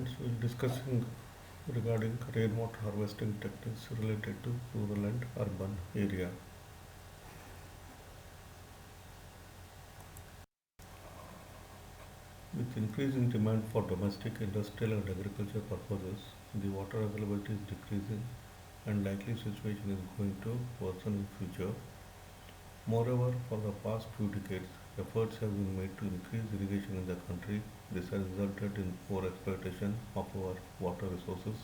Friends, we'll discussing regarding rainwater harvesting techniques related to rural and urban area. With increasing demand for domestic, industrial and agriculture purposes, the water availability is decreasing and likely situation is going to worsen in future. Moreover, for the past few decades, efforts have been made to increase irrigation in the country. This has resulted in poor exploitation of our water resources.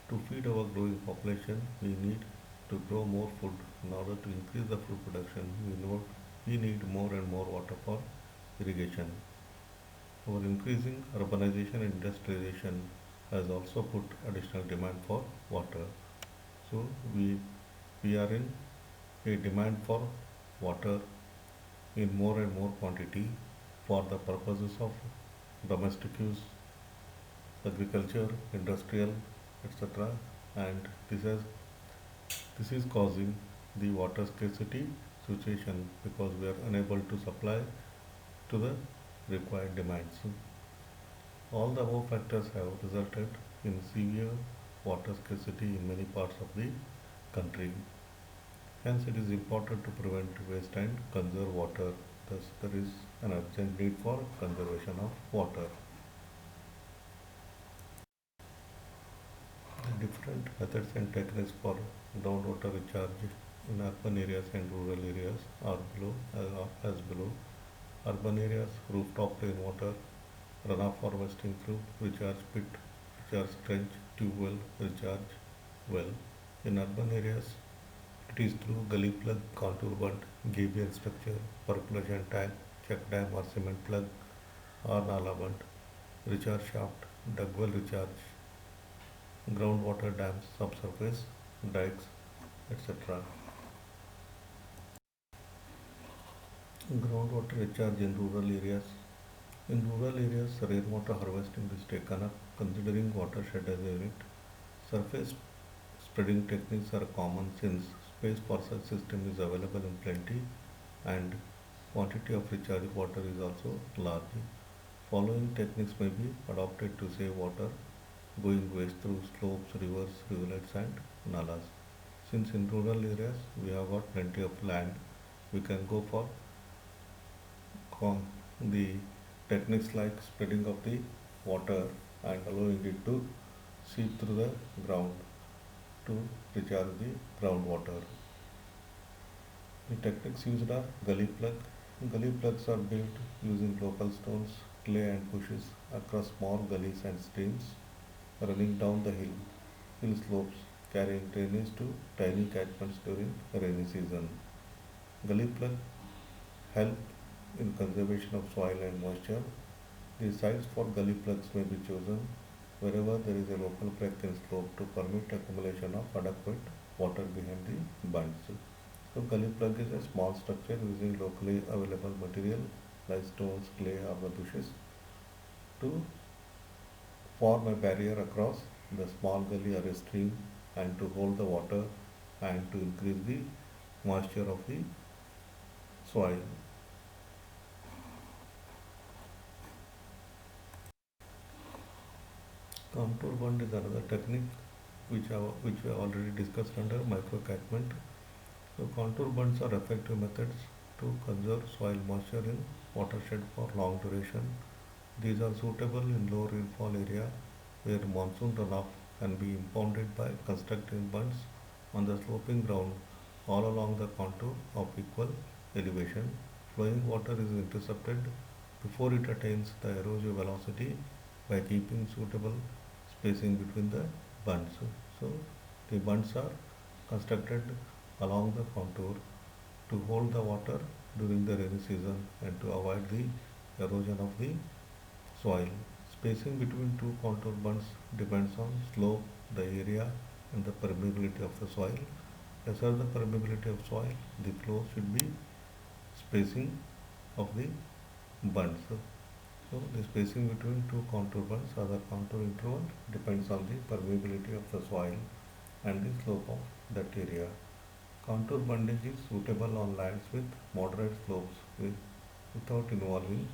To feed our growing population, we need to grow more food. In order to increase the food production, we need more and more water for irrigation. Our increasing urbanization and industrialization has also put additional demand for water. So we are in a demand for water in more and more quantity for the purposes of domestic use, agriculture, industrial, etc. And this is causing the water scarcity situation because we are unable to supply to the required demands. All the above factors have resulted in severe water scarcity in many parts of the country. Hence, it is important to prevent waste and conserve water. Thus, there is an urgent need for conservation of water. The different methods and techniques for groundwater recharge in urban areas and rural areas are as below. Urban areas, rooftop rainwater, runoff harvesting through recharge pit, recharge trench, tube well, recharge well. In urban areas, it is through gully plug, contour bunt, gabion structure, percolation tank, check dam or cement plug or nala bunt, recharge shaft, dug well recharge, groundwater dams, subsurface, dikes, etc. Groundwater recharge in rural areas. In rural areas, rainwater harvesting is taken up considering watershed as a unit. Surface spreading techniques are common since space for such system is available in plenty and quantity of recharged water is also large. Following techniques may be adopted to save water going waste through slopes, rivers, rivulets and nalas. Since in rural areas we have got plenty of land, we can go for the techniques like spreading of the water and allowing it to seep through the ground to recharge the groundwater. The techniques used are gully plug. Gully plugs are built using local stones, clay and bushes across small gullies and streams running down the hill slopes carrying drainage to tiny catchments during rainy season. Gully plug help in conservation of soil and moisture. The sites for gully plugs may be chosen wherever there is a local break in slope to permit accumulation of adequate water behind the bunds. So gully plug is a small structure using locally available material like stones, clay or the bushes to form a barrier across the small gully or a stream and to hold the water and to increase the moisture of the soil. Contour bund is another technique which we have already discussed under microcatchment. So contour bunds are effective methods to conserve soil moisture in watershed for long duration. These are suitable in low rainfall area where monsoon runoff can be impounded by constructing bunds on the sloping ground all along the contour of equal elevation. Flowing water is intercepted before it attains the erosive velocity by keeping suitable spacing between the bunds. So the bunds are constructed along the contour to hold the water during the rainy season and to avoid the erosion of the soil. Spacing between two contour bunds depends on slope, the area and the permeability of the soil. Lesser the permeability of soil, the flow should be spacing of the bunds. So the spacing between two contour bunds or the contour interval depends on the permeability of the soil and the slope of that area. Contour bundage is suitable on lands with moderate slopes without involving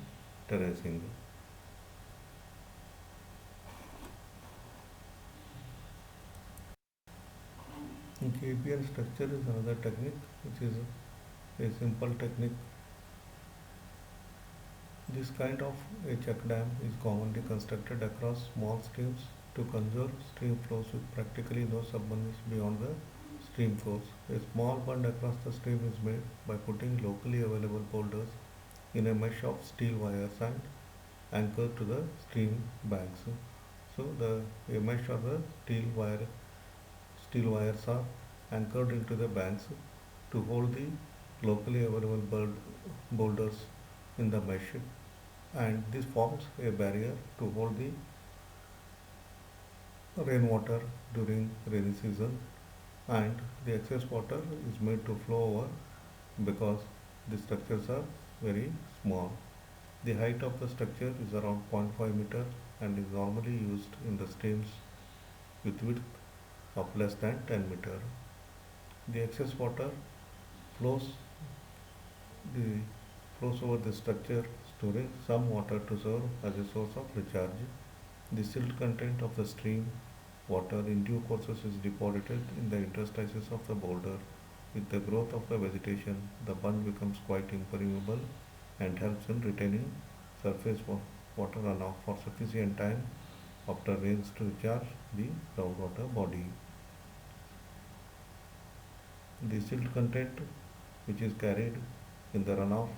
terracing. KPN structure is another technique which is a simple technique. This kind of a check dam is commonly constructed across small streams to conserve stream flows with practically no submergence beyond the stream course. A small bund across the stream is made by putting locally available boulders in a mesh of steel wires and anchored to the stream banks. So the a mesh or the steel wires are anchored into the banks to hold the locally available boulders in the mesh, and this forms a barrier to hold the rainwater during rainy season, and the excess water is made to flow over because the structures are very small. The height of the structure is around 0.5 meter and is normally used in the streams with width of less than 10 meter. The excess water flows the flows over the structure, storing some water to serve as a source of recharge. The silt content of the stream water in due courses is deposited in the interstices of the boulder. With the growth of the vegetation, the bund becomes quite impermeable and helps in retaining surface water runoff for sufficient time after rains to recharge the groundwater body. The silt content, which is carried in the runoff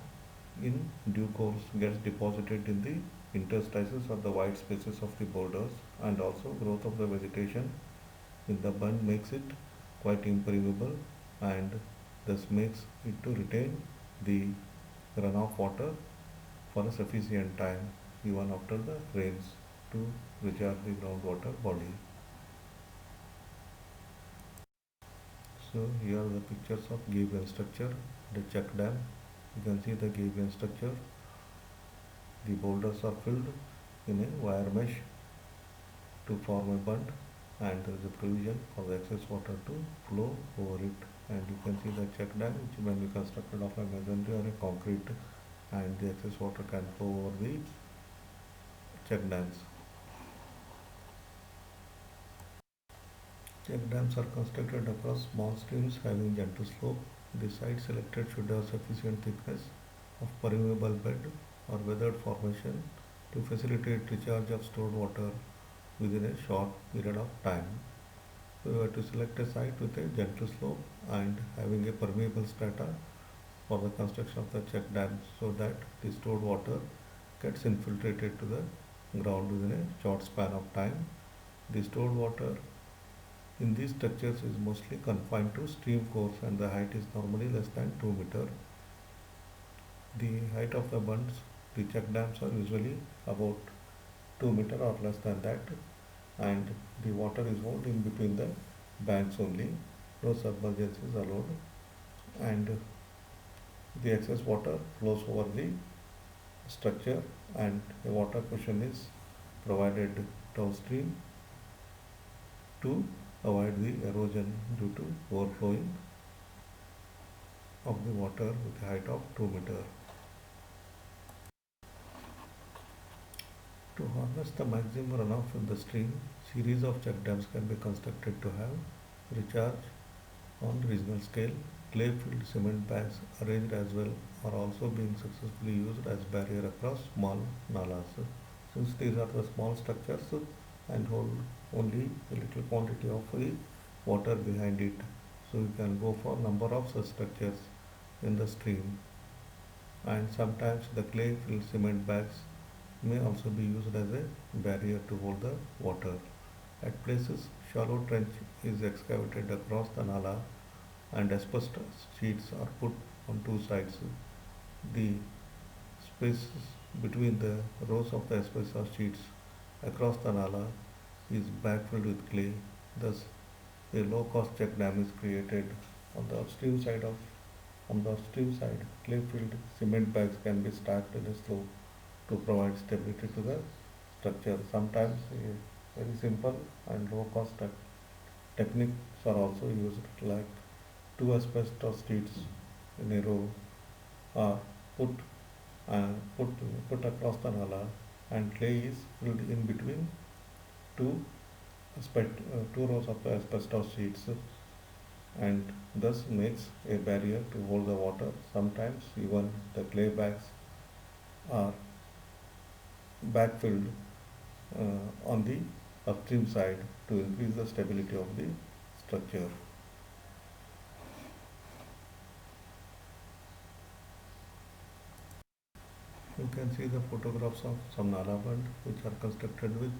in due course, gets deposited in the interstices or the white spaces of the borders, and also growth of the vegetation in the bund makes it quite impermeable and thus makes it to retain the runoff water for a sufficient time even after the rains to recharge the groundwater body. So here are the pictures of Gabion structure, the check dam. You can see the Gabion structure. The boulders are filled in a wire mesh to form a bund, and there is a provision for the excess water to flow over it. And you can see the check dam which may be constructed of a masonry or a concrete, and the excess water can flow over the check dams. Check dams are constructed across small streams having gentle slope. The site selected should have sufficient thickness of permeable bed or weathered formation to facilitate recharge of stored water within a short period of time. We were to select a site with a gentle slope and having a permeable strata for the construction of the check dam so that the stored water gets infiltrated to the ground within a short span of time. The stored water in these structures is mostly confined to stream course and the height is normally less than 2 meter. The height of the bunds, the check dams are usually about 2 meter or less than that, and the water is held in between the banks only. No submergence is allowed, and the excess water flows over the structure, and a water cushion is provided downstream to avoid the erosion due to overflowing of the water with a height of 2 meter. To harness the maximum runoff in the stream, series of check dams can be constructed to have recharge on regional scale. Clay-filled cement bags arranged as well are also being successfully used as barrier across small nalas. Since these are the small structures and hold only a little quantity of the water behind it, so you can go for number of such structures in the stream. And sometimes the clay-filled cement bags may also be used as a barrier to hold the water. At places, shallow trench is excavated across the nala and asbestos sheets are put on two sides. The spaces between the rows of the asbestos sheets across the nala is backfilled with clay. Thus, a low-cost check dam is created. On the upstream side of on the upstream side, clay-filled cement bags can be stacked in a slope to provide stability to the structure. Sometimes a very simple and low-cost techniques are also used, like two asbestos sheets in a row are put put put across the nala, and clay is filled in between two two rows of the asbestos sheets. and thus makes a barrier to hold the water. Sometimes even the clay bags are backfilled on the upstream side to increase the stability of the structure. You can see the photographs of some Nala bund which are constructed with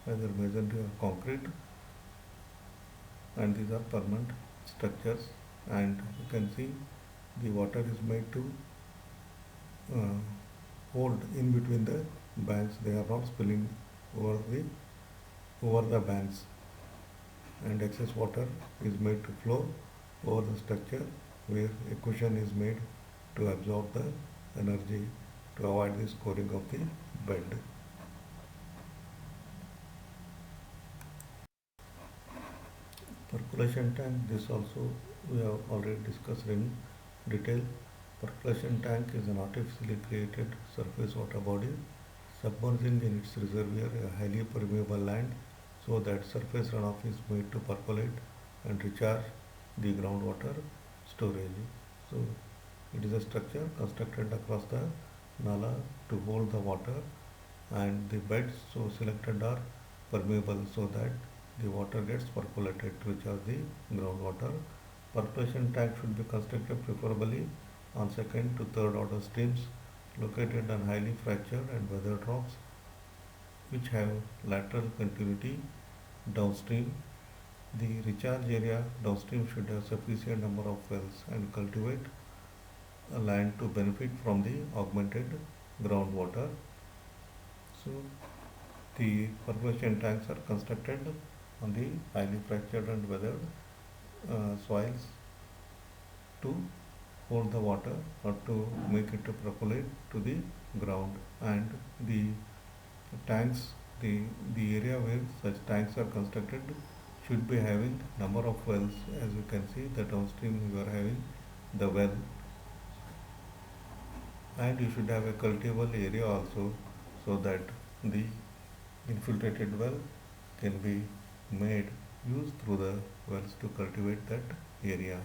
either masonry or concrete, and these are permanent structures, and you can see the water is made to uh, hold in between the banks. They are not spilling over the banks, and excess water is made to flow over the structure where a cushion is made to absorb the energy to avoid the scoring of the bed. Percolation tank, this also we have already discussed in detail. Percolation tank is an artificially created surface water body submerging in its reservoir a highly permeable land so that surface runoff is made to percolate and recharge the groundwater storage. So it is a structure constructed across the nala to hold the water, and the beds so selected are permeable so that the water gets percolated to recharge the groundwater. Percolation tank should be constructed preferably on second to third order streams located on highly fractured and weathered rocks which have lateral continuity downstream. The recharge area downstream should have sufficient number of wells and cultivate a land to benefit from the augmented groundwater. So the percolation tanks are constructed on the highly fractured and weathered soils to hold the water or to make it to percolate to the ground, and the tanks the the area where such tanks are constructed should be having number of wells. As you can see, the downstream you are having the well, and you should have a cultivable area also so that the infiltrated well can be made used through the wells to cultivate that area.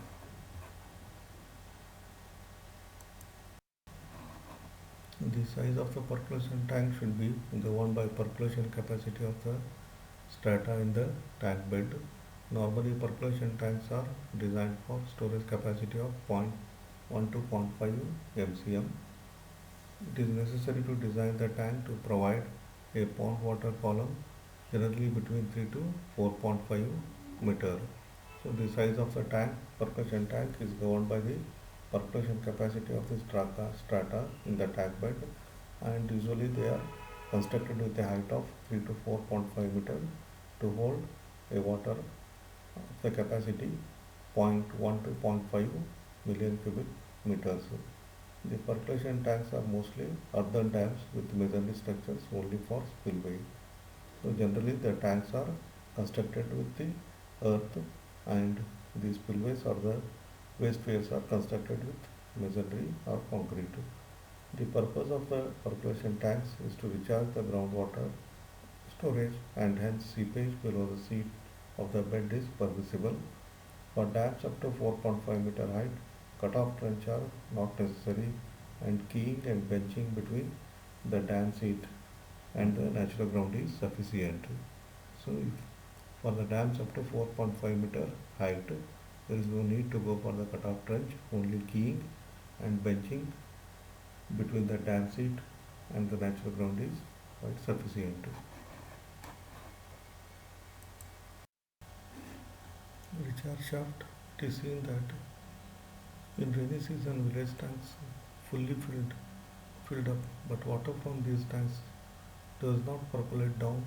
The size of the percolation tank should be governed by percolation capacity of the strata in the tank bed. Normally, percolation tanks are designed for storage capacity of zero point 0.1 to zero point 0.5 mcm. It is necessary to design the tank to provide a pond water column generally between 3 to 4.5 meter. So the size of the tank, percolation tank, is governed by the percolation capacity of the strata in the tank bed, and usually they are constructed with a height of 3 to 4.5 meter to hold a water of the capacity zero point 0.1 to zero point 0.5 million cubic meters. The percolation tanks are mostly earthen dams with masonry structures only for spillway. So generally the tanks are constructed with the earth, and the spillways or the wasteways are constructed with masonry or concrete. The purpose of the percolation tanks is to recharge the groundwater storage, and hence seepage below the seat of the bed is permissible. For dams up to 4.5 meter height, cut-off trench are not necessary, and keying and benching between the dam seat and the natural ground is sufficient. So if for the dams up to 4.5 meter height, there is no need to go for the cut-off trench, only keying and benching between the dam seat and the natural ground is quite sufficient. Recharge shaft, it is seen that in rainy season village tanks fully filled up, but water from these tanks does not percolate down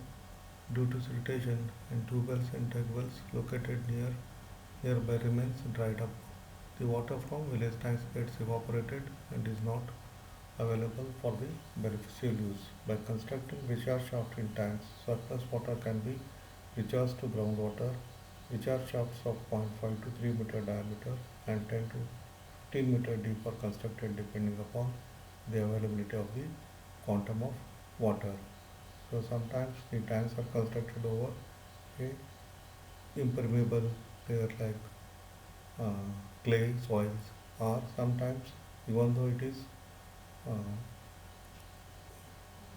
due to siltation, and tubewells and tug wells located nearby remains dried up. The water from village tanks gets evaporated and is not available for the beneficial use. By constructing recharge shaft in tanks, surplus water can be recharged to groundwater. Recharge shafts of 0.5 to 3 meter diameter and 10 to 15 meter deep are constructed depending upon the availability of the quantum of water. So sometimes the tanks are constructed over a impermeable layer like clay soils, or sometimes even though it is uh,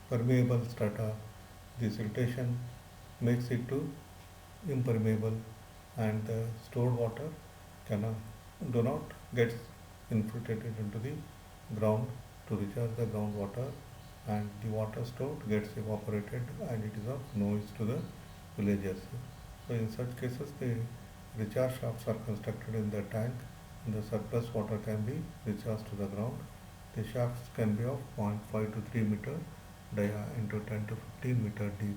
permeable strata, the siltation makes it to impermeable, and the stored water cannot do not get infiltrated into the ground to recharge the groundwater, and the water stored gets evaporated and it is of no use to the villagers. So in such cases the recharge shafts are constructed in the tank and the surplus water can be recharged to the ground. The shafts can be of 0.5 to 3 meter dia into 10 to 15 meter deep,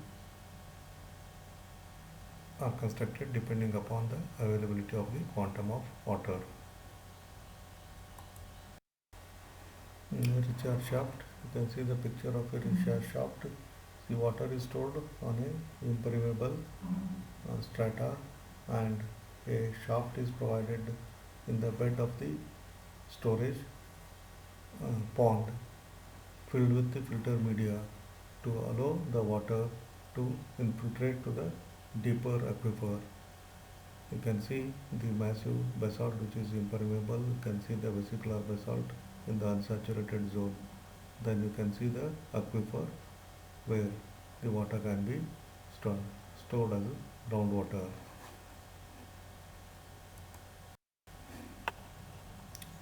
are constructed depending upon the availability of the quantum of water. In a recharge shaft, you can see the picture of a recharge shaft. The water is stored on a impermeable strata, and a shaft is provided in the bed of the storage pond filled with the filter media to allow the water to infiltrate to the deeper aquifer. You can see the massive basalt which is impermeable. You can see the vesicular basalt in the unsaturated zone. Then you can see the aquifer where the water can be stored as groundwater.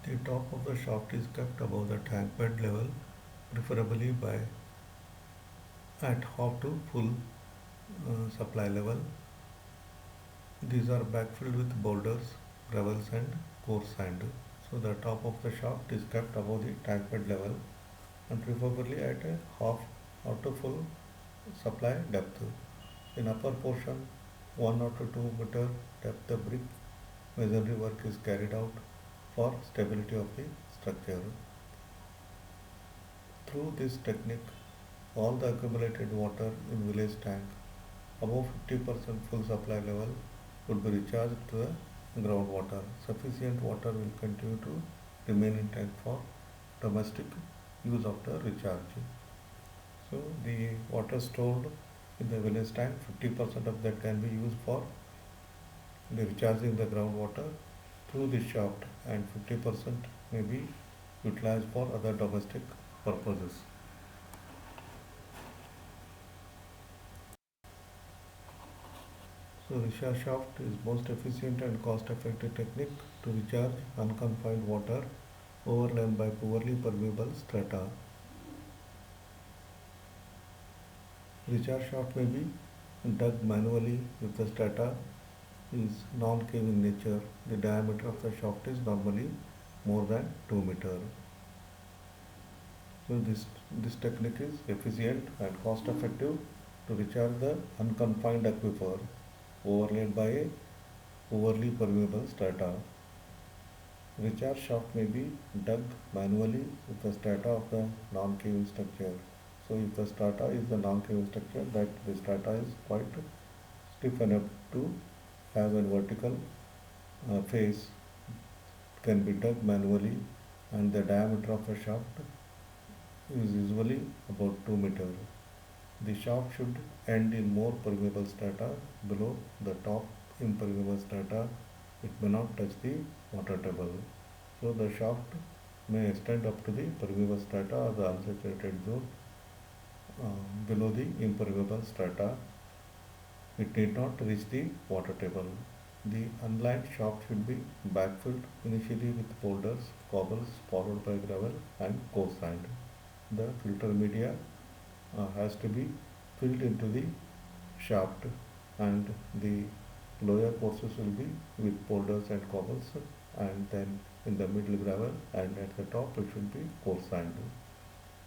The top of the shaft is kept above the tank bed level, preferably by at half to full supply level. These are backfilled with boulders, gravels and coarse sand. So the top of the shaft is kept above the tank bed level and preferably at a half or to full supply depth. In upper portion, 1 or to 2 meter depth the brick masonry work is carried out for stability of the structure. Through this technique, all the accumulated water in village tank above 50% full supply level would be recharged to the groundwater. Sufficient water will continue to remain in tank for domestic use after recharge. So the water stored in the village tank, 50% of that can be used for the recharging the groundwater through the shaft, and 50% may be utilized for other domestic purposes. So recharge shaft is most efficient and cost-effective technique to recharge unconfined water overlain by poorly permeable strata. Recharge shaft may be dug manually if the strata is non-cave in nature. The diameter of the shaft is normally more than 2 meter. So this technique is efficient and cost effective to recharge the unconfined aquifer overlaid by a overly permeable strata. Recharge shaft may be dug manually if the strata of the non-caving structure. So if the strata is the non-caving structure, that the strata is quite stiff enough to have a vertical face, can be dug manually, and the diameter of a shaft is usually about 2 meter. The shaft should end in more permeable strata below the top impermeable strata. It may not touch the water table. So the shaft may extend up to the permeable strata or the unsaturated zone below the impermeable strata. It need not reach the water table. The unlined shaft should be backfilled initially with boulders, cobbles, followed by gravel and coarse sand. The filter media has to be filled into the shaft, and the lower courses will be with boulders and cobbles, and then in the middle gravel, and at the top it should be coarse sand.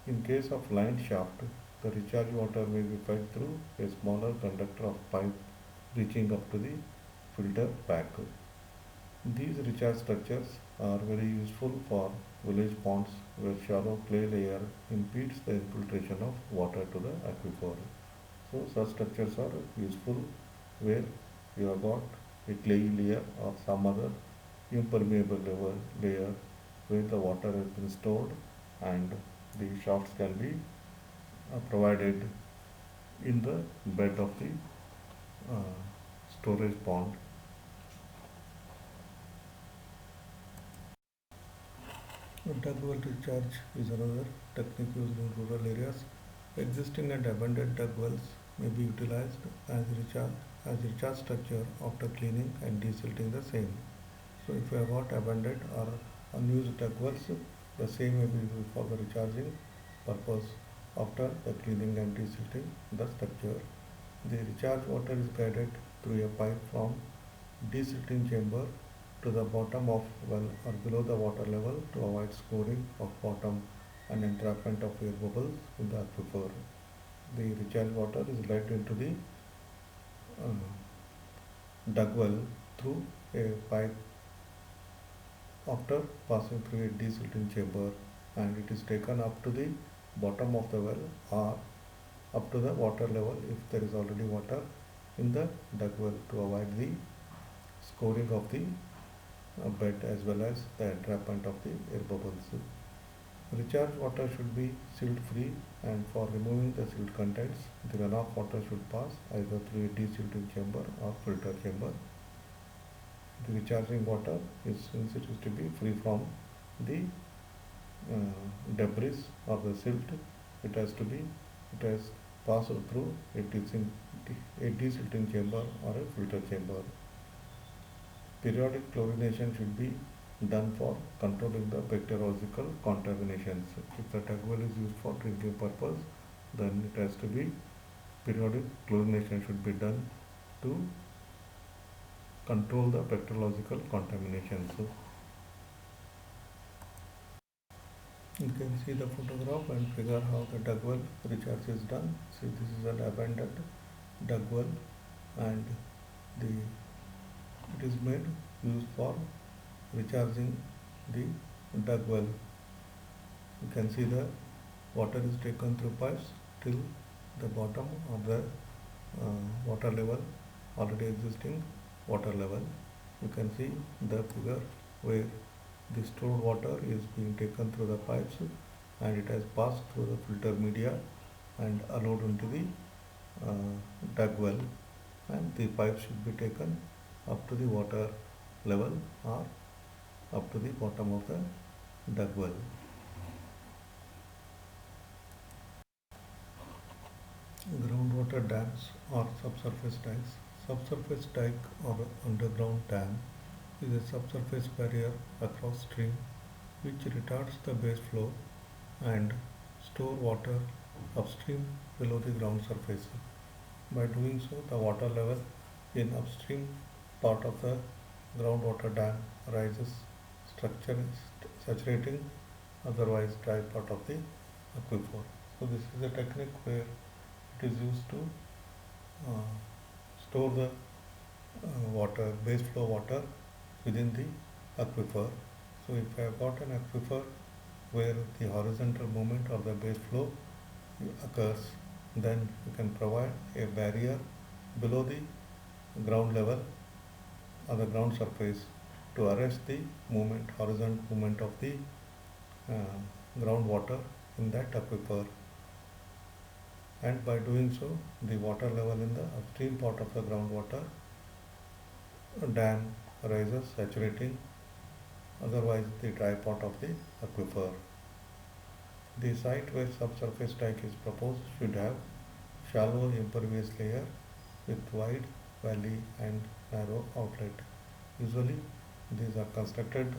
In case of lined shaft, the recharge water may be fed through a smaller conductor of pipe reaching up to the filter pack. These recharge structures are very useful for village ponds where shallow clay layer impedes the infiltration of water to the aquifer. So such structures are useful where you have got a clay layer or some other impermeable layer where the water has been stored, and the shafts can be provided in the bed of the uh, storage pond. Dug well recharge is another technique used in rural areas. Existing and abandoned dug wells may be utilized as recharge structure after cleaning and desilting the same. So if you have got abandoned or unused dug wells, the same may be used for the recharging purpose after the cleaning and desilting the structure. The recharge water is guided through a pipe from desilting chamber to the bottom of well or below the water level to avoid scoring of bottom and entrapment of air bubbles in the aquifer. The recharge water is let into the dug well through a pipe after passing through a desilting chamber, and it is taken up to the bottom of the well or up to the water level if there is already water in the dug well to avoid the scoring of the bed as well as the entrapment of the air bubbles. Recharge water should be silt free, and for removing the silt contents, the runoff water should pass either through a desilting chamber or filter chamber. The recharging water is, since it is to be free from the debris or the silt, it has passed through a desilting chamber or a filter chamber. Periodic chlorination should be done for controlling the bacteriological contaminations. If the dug well is used for drinking purpose, then it has to be periodic chlorination should be done to control the bacteriological contaminations. So you can see the photograph and figure how the dug well recharge is done. See, this is an abandoned dug well, and it is made used for recharging the dug well. You can see the water is taken through pipes till the bottom of the water level, already existing water level. You can see the figure where the stored water is being taken through the pipes and it has passed through the filter media and allowed into the dug well, and the pipe should be taken up to the water level or up to the bottom of the dug well. Groundwater dams or subsurface dikes. Subsurface dike or underground dam is a subsurface barrier across stream which retards the base flow and store water upstream below the ground surface. By doing so, the water level in upstream part of the groundwater dam rises, structure saturating otherwise dry part of the aquifer. So this is a technique where it is used to store the base flow water within the aquifer. So if I have got an aquifer where the horizontal movement or the base flow occurs, then you can provide a barrier below the ground level or the ground surface to arrest the movement, horizontal movement of the groundwater in that aquifer. And by doing so, the water level in the upstream part of the groundwater dam rises, saturating otherwise the dry part of the aquifer. The site where subsurface dike is proposed should have shallow impervious layer with wide valley and narrow outlet. Usually these are constructed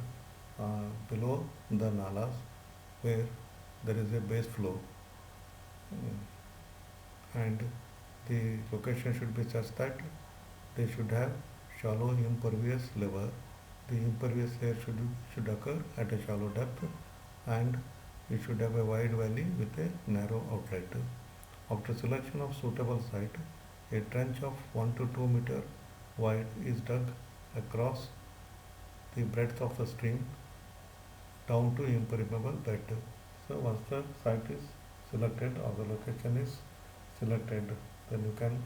below the nalas where there is a base flow. And the location should be such that they should have shallow impervious layer. The impervious layer should occur at a shallow depth, and it should have a wide valley with a narrow outlet. After selection of suitable site, a trench of 1 to 2 meter wide is dug across the breadth of the stream down to impermeable bed. So once the site is selected or the location is selected, then you can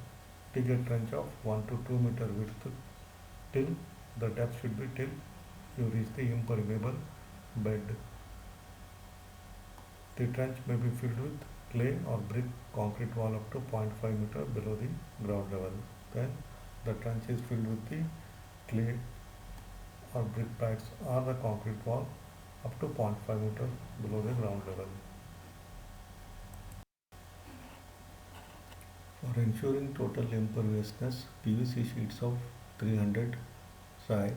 dig a trench of 1 to 2 meter width till the depth should be till you reach the impermeable bed. The trench may be filled with clay or brick concrete wall up to 0.5 meter below the ground level. Then the trench is filled with the clay or brick pads or the concrete wall up to 0.5 meter below the ground level. For ensuring total imperviousness, PVC sheets of 300 psi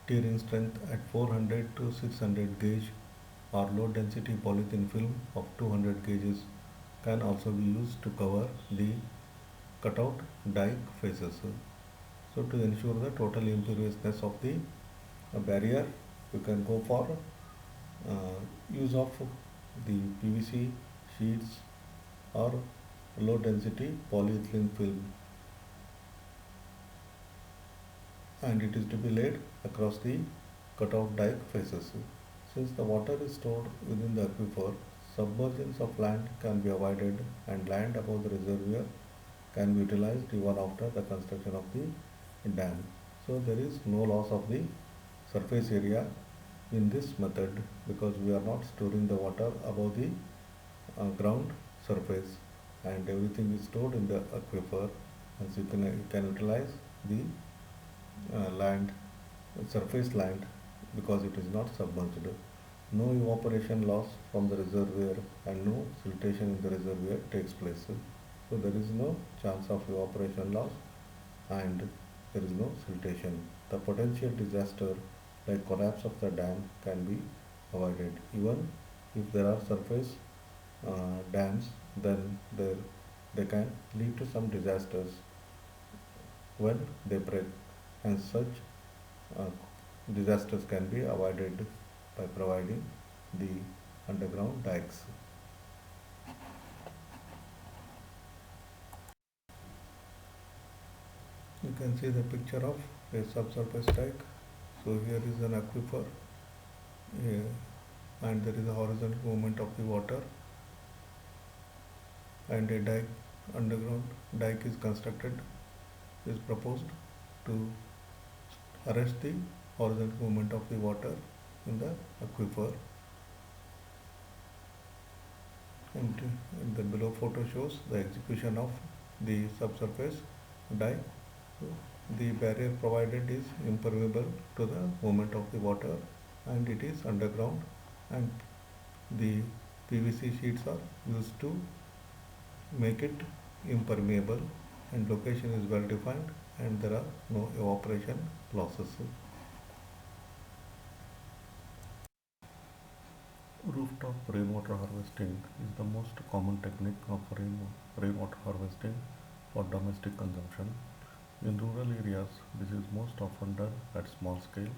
tearing strength at 400 to 600 gauge or low density polythene film of 200 gauges can also be used to cover the cutout dike faces. So to ensure the total imperviousness of the barrier, you can go for use of the PVC sheets or low density polyethylene film, and it is to be laid across the cutout dike faces. Since the water is stored within the aquifer, submergence of land can be avoided and land above the reservoir can be utilized even after the construction of the dam. So there is no loss of the surface area in this method because we are not storing the water above the ground surface, and everything is stored in the aquifer, as you can utilize the land surface land because it is not submerged. No evaporation loss from the reservoir and no siltation in the reservoir takes place. So there is no chance of evaporation loss and there is no siltation. The potential disaster like collapse of the dam can be avoided. Even if there are surface dams, then they can lead to some disasters when they break, and such uh, disasters can be avoided by providing the underground dikes. You can see the picture of a subsurface dike. So here is an aquifer, and there is a horizontal movement of the water, and a dike underground dike is constructed, is proposed to arrest the horizontal movement of the water in the aquifer. And the below photo shows the execution of the subsurface dike. The barrier provided is impermeable to the movement of the water and it is underground, and the PVC sheets are used to make it impermeable, and location is well defined and there are no evaporation losses. Rooftop rainwater harvesting is the most common technique of rainwater harvesting for domestic consumption. In rural areas, this is most often done at small scale.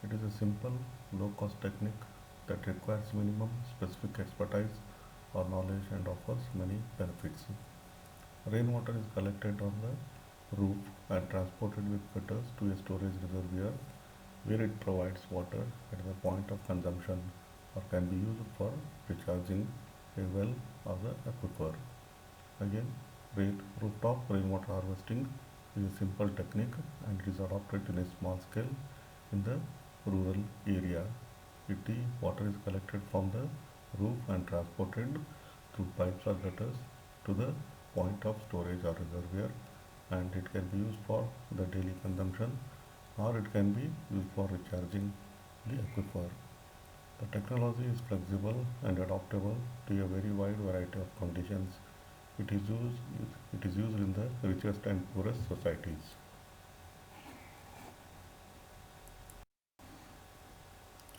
It is a simple, low-cost technique that requires minimum specific expertise or knowledge and offers many benefits. Rainwater is collected on the roof and transported with gutters to a storage reservoir where it provides water at the point of consumption or can be used for recharging a well or the aquifer. Again, rooftop rainwater harvesting is a simple technique and it is adopted in a small scale in the rural area. The water is collected from the roof and transported through pipes or gutters to the point of storage or reservoir, and it can be used for the daily consumption or it can be used for recharging the aquifer. The technology is flexible and adaptable to a very wide variety of conditions. It is used in the richest and poorest societies.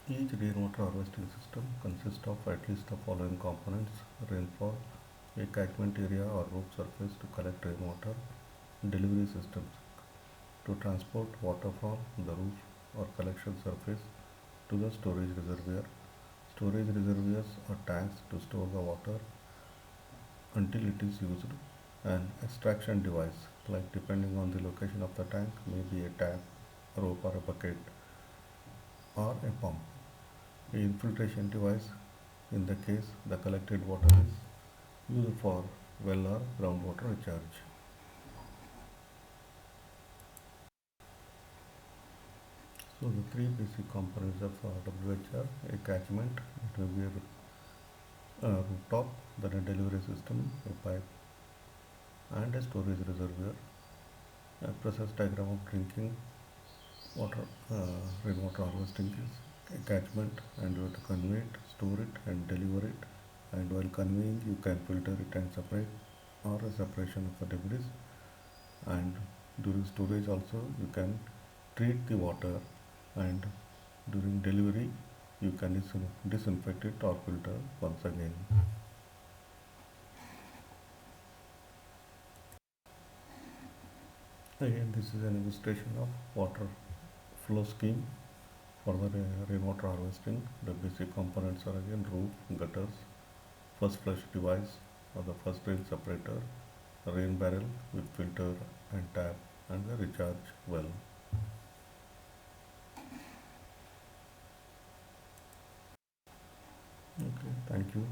Each rainwater harvesting system consists of at least the following components: rainfall, a catchment area or roof surface to collect rainwater, delivery systems to transport water from the roof or collection surface to the storage reservoir. Storage reservoirs or tanks to store the water until it is used. An extraction device, like depending on the location of the tank, may be a tap, rope or a bucket or a pump. A infiltration device in the case the collected water is used for well or groundwater recharge. So the three basic components of WHR: a catchment, it will be a rooftop, then a delivery system, a pipe, and a storage reservoir. A process diagram of drinking water, rainwater harvesting is catchment, and you have to convey it, store it, and deliver it. And while conveying, you can filter it and separate or a separation of the debris. And during storage also, you can treat the water, and during delivery, you can disinfect it or filter once again. Again, this is an illustration of water flow scheme for the rainwater harvesting. The basic components are again roof, gutters, first flush device or the first rain separator, rain barrel with filter and tap, and the recharge well. Okay, thank you.